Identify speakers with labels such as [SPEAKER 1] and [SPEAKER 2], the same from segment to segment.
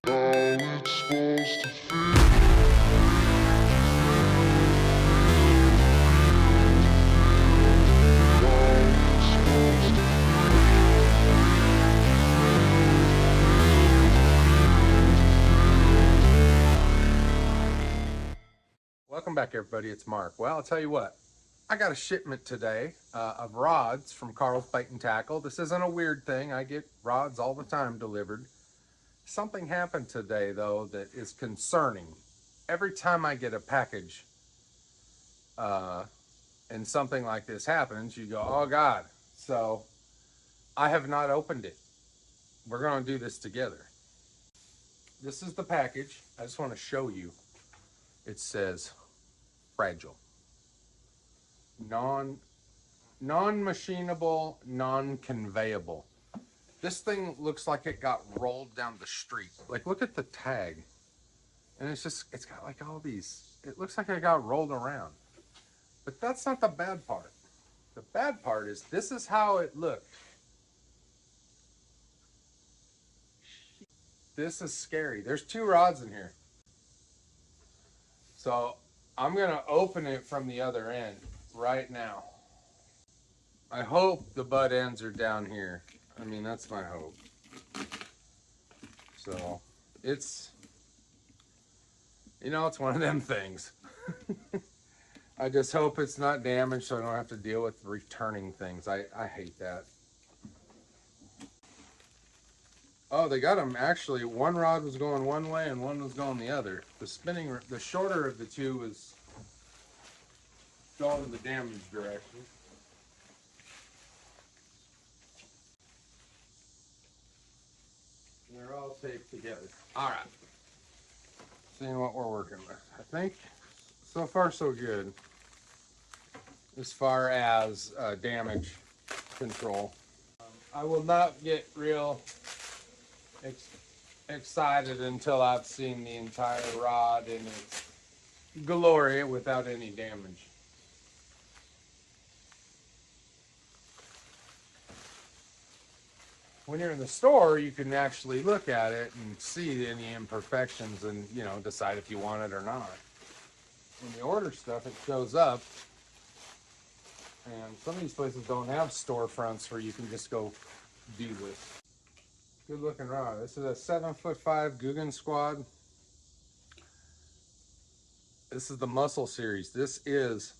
[SPEAKER 1] it's supposed to feel.
[SPEAKER 2] Welcome back, everybody. It's Mark. Well, I'll tell you what. I got a shipment today of rods from Carl's Bait and Tackle. This isn't a weird thing. I get rods all the time delivered. Something happened today, though, that is concerning. Every time I get a package and something like this happens, you go, oh, God. So I have not opened it. We're going to do this together. This is the package. I just want to show you. It says fragile. Non-machinable, non-conveyable. This thing looks like it got rolled down the street. Like, look at the tag. And it's got like all these, it looks like it got rolled around. But that's not the bad part. The bad part is this is how it looked. This is scary. There's 2 rods in here. So I'm gonna open it from the other end right now. I hope the butt ends are down here. I mean, that's my hope. So it's, it's one of them things. I just hope it's not damaged so I don't have to deal with returning things. I hate that. Oh, they got them actually. One rod was going one way and one was going the other. The shorter of the 2 was going the damaged direction. And they're all taped together. All right. Seeing what we're working with. I think so far so good as far as damage control. I will not get real excited until I've seen the entire rod in its glory without any damage. When you're in the store, you can actually look at it and see any imperfections and, decide if you want it or not. When you order stuff, it shows up. And some of these places don't have storefronts where you can just go do this. Good looking rod. This is a 7'5" Guggen Squad. This is the Muscle Series. This is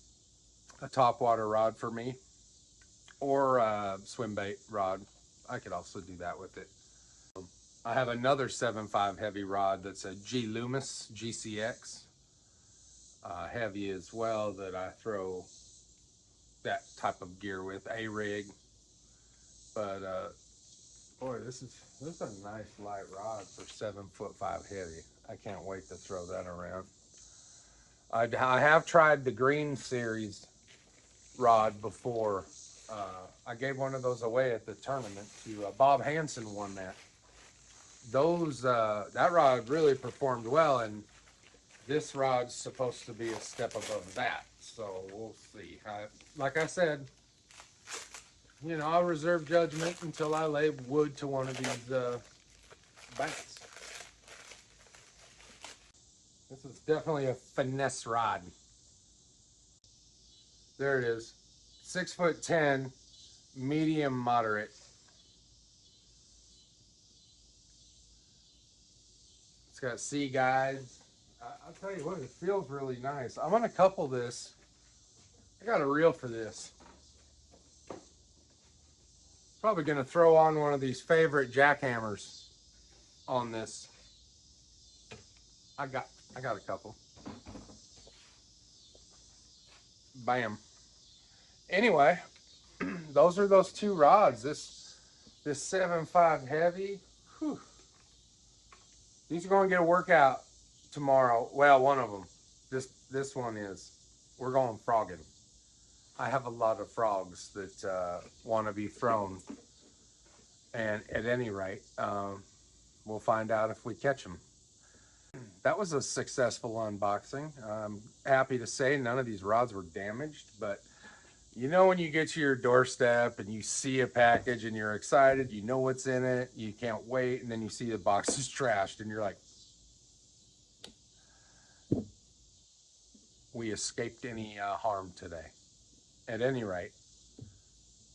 [SPEAKER 2] a topwater rod for me, or a swim bait rod. I could also do that with it. I have another 7'5" heavy rod that's a G Loomis GCX. Heavy as well, that I throw that type of gear with, a rig. But boy, this is a nice light rod for 7'5" heavy. I can't wait to throw that around. I have tried the Green Series rod before. I gave one of those away at the tournament to Bob Hansen won that. That rod really performed well, and this rod's supposed to be a step above that. So we'll see. Like I said, I'll reserve judgment until I lay wood to one of these baits. This is definitely a finesse rod. There it is. 6'10", medium moderate. It's got sea guides. I'll tell you what, it feels really nice. I'm gonna couple this. I got a reel for this. Probably gonna throw on one of these favorite jackhammers on this. I got a couple. Bam. Anyway, those are those 2 rods. This 7'5" heavy. Whew. These are going to get a workout tomorrow. Well, one of them. This one is. We're going frogging. I have a lot of frogs that want to be thrown. And at any rate, we'll find out if we catch them. That was a successful unboxing. I'm happy to say none of these rods were damaged, but You know, when you get to your doorstep and you see a package and you're excited, you know what's in it, you can't wait, and then you see the box is trashed and you're like, we escaped any harm today. At any rate,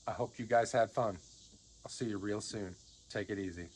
[SPEAKER 2] I hope you guys had fun. I'll see you real soon. Take it easy.